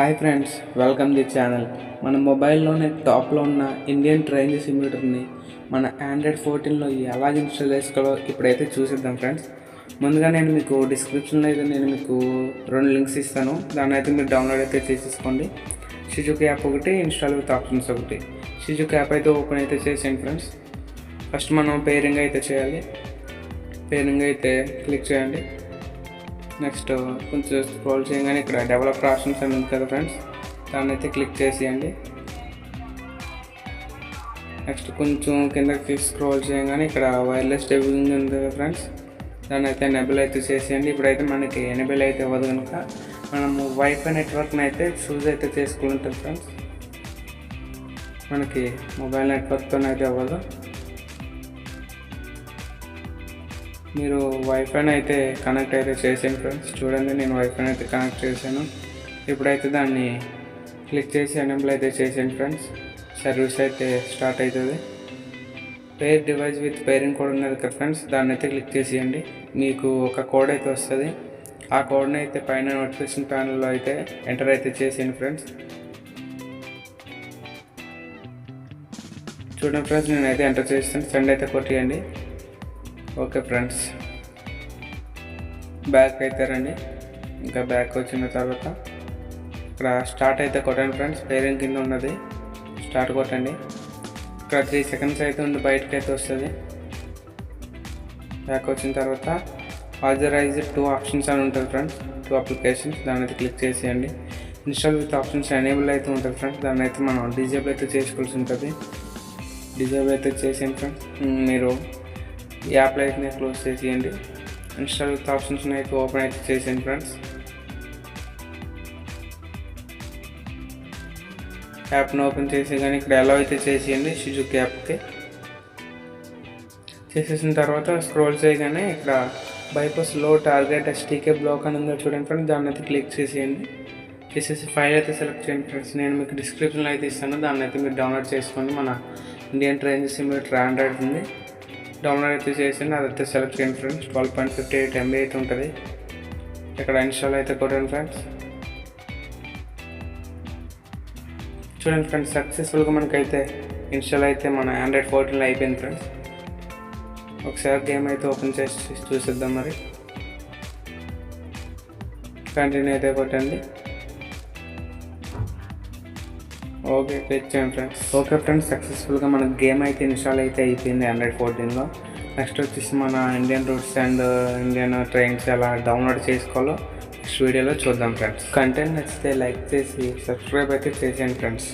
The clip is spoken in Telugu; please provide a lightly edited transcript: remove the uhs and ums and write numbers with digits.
Hi friends, welcome the channel. మన మొబైల్లోనే టాప్లో ఉన్న ఇండియన్ ట్రైన్ సిమ్యులేటర్ని మన ఆండ్రాయిడ్ 14లో ఎలా ఇన్స్టాల్ చేసుకోవాలో ఇప్పుడైతే చూసిద్దాం ఫ్రెండ్స్. ముందుగా నేను మీకు డిస్క్రిప్షన్లో అయితే నేను మీకు 2 లింక్స్ ఇస్తాను. దాన్ని అయితే మీరు డౌన్లోడ్ అయితే చేసేసుకోండి. షిజుకి యాప్ ఒకటి, ఇన్స్టాల్ విత్ ఆప్షన్స్ ఒకటి. షిజుకి యాప్ అయితే ఓపెన్ అయితే చేసేయండి ఫ్రెండ్స్. ఫస్ట్ మనం పేరింగ్ అయితే చేయాలి. పేరింగ్ అయితే క్లిక్ చేయండి. నెక్స్ట్ కొంచెం స్క్రోల్ చేయగానే ఇక్కడ డెవలపర్ ఆప్షన్స్ అని ఉంది కదా ఫ్రెండ్స్, దాన్ని అయితే క్లిక్ చేసేయండి. నెక్స్ట్ కొంచెం కిందకి స్క్రోల్ చేయగానే ఇక్కడ వైర్లెస్ డెబ్యూయింగ్ ఉంది కదా ఫ్రెండ్స్, దాన్ని అయితే ఎనేబుల్ అయితే చేసేయండి. ఇప్పుడైతే మనకి ఎనేబుల్ అయితే అవ్వదు కనుక మనము వైఫై నెట్వర్క్ని అయితే చూస్ అయితే చేసుకుంటాం ఫ్రెండ్స్. మనకి మొబైల్ నెట్వర్క్తో అయితే అవ్వదు. మీరు వైఫైని అయితే కనెక్ట్ అయితే చేసాను ఫ్రెండ్స్. చూడండి, నేను వైఫైని అయితే కనెక్ట్ చేశాను. ఇప్పుడైతే దాన్ని క్లిక్ చేసి ఎనేబుల్ అయితే చేసాను ఫ్రెండ్స్. సర్వీస్ అయితే స్టార్ట్ అవుతుంది. పేర్ డివైస్ విత్ పేరింగ్ కోడ్ ఉన్నది కదా ఫ్రెండ్స్, దాన్ని అయితే క్లిక్ చేసేయండి. మీకు ఒక కోడ్ అయితే వస్తుంది. ఆ కోడ్ని అయితే పైన నోటిఫికేషన్ ప్యానల్లో అయితే ఎంటర్ అయితే చేసేయండి ఫ్రెండ్స్. చూడండి ఫ్రెండ్స్, నేనైతే ఎంటర్ చేస్తాను. సెండ్ అయితే కొట్టేయండి. ఓకే ఫ్రెండ్స్, బ్యాక్ అయితే రండి. ఇంకా బ్యాక్ వచ్చిన తర్వాత ఇక్కడ స్టార్ట్ అయితే కొట్టండి ఫ్రెండ్స్. పేరింగ్ కింద ఉన్నది స్టార్ట్ కొట్టండి. ఇక్కడ 3 సెకండ్స్ అయితే ఉండి బయటకు అయితే వస్తుంది. బ్యాక్ వచ్చిన తర్వాత ఆథరైజ్ 2 ఆప్షన్స్ అని ఉంటుంది ఫ్రెండ్స్, 2 అప్లికేషన్స్. దాన్ని అయితే క్లిక్ చేసేయండి. ఇన్స్టాల్ విత్ ఆప్షన్స్ ఎనేబుల్ అయితే ఉంటుంది ఫ్రెండ్స్, దాన్ని అయితే మనం డిజేబుల్ అయితే చేసుకోవాల్సి ఉంటుంది. డిజేబుల్ అయితే చేసేయండి ఫ్రెండ్స్. మీరు ఈ యాప్లో అయితే క్లోజ్ చేసేయండి. ఇన్స్టాల్ విత్ ఆప్షన్స్ అయితే ఓపెన్ అయితే చేసేయండి ఫ్రెండ్స్. యాప్ను ఓపెన్ చేసి కానీ ఇక్కడ ఎలా అయితే చేసేయండి షిజుకి యాప్కి. చేసేసిన తర్వాత స్క్రోల్ చేయగానే ఇక్కడ బైపాస్ లో టార్గెట్ ఎస్టీకే బ్లాక్ అని ఉందో చూడండి ఫ్రెండ్స్, దాన్ని అయితే క్లిక్ చేసేయండి. చేసేసి ఫైల్ అయితే సెలెక్ట్ చేయండి ఫ్రెండ్స్. నేను మీకు డిస్క్రిప్షన్లో అయితే ఇస్తాను, దాన్ని అయితే మీరు డౌన్లోడ్ చేసుకోండి. మన ఇండియన్ ట్రైన్ సిమ్యులేటర్ ఆండ్రాయిడ్ ఉంది, డౌన్లోడ్ అయితే చేసింది. అదైతే సెలెక్ట్ చేయండి ఫ్రెండ్స్. 12.58 MB అయితే ఉంటుంది. ఇక్కడ ఇన్స్టాల్ అయితే కొట్టండి ఫ్రెండ్స్. చూడండి ఫ్రెండ్స్, సక్సెస్ఫుల్గా మనకైతే ఇన్స్టాల్ అయితే మన ఆండ్రాయిడ్ 14లో అయిపోయింది ఫ్రెండ్స్. ఒకసారి గేమ్ అయితే ఓపెన్ చేసి చూసిద్దాం. మరి కంటిన్యూ అయితే కొట్టండి. ఓకే, క్లిక్ చేయండి ఫ్రెండ్స్. ఓకే ఫ్రెండ్స్, సక్సెస్ఫుల్గా మన గేమ్ అయితే ఇన్స్టాల్ అయితే అయిపోయింది ఆండ్రాయిడ్ 14లో. నెక్స్ట్ వచ్చేసి మన Indian roots and Indian trains ఎలా డౌన్లోడ్ చేసుకోవాలో నెక్స్ట్ వీడియోలో చూద్దాం ఫ్రెండ్స్. కంటెంట్ నచ్చితే లైక్ చేసి సబ్స్క్రైబ్ అయితే చేసేయండి ఫ్రెండ్స్.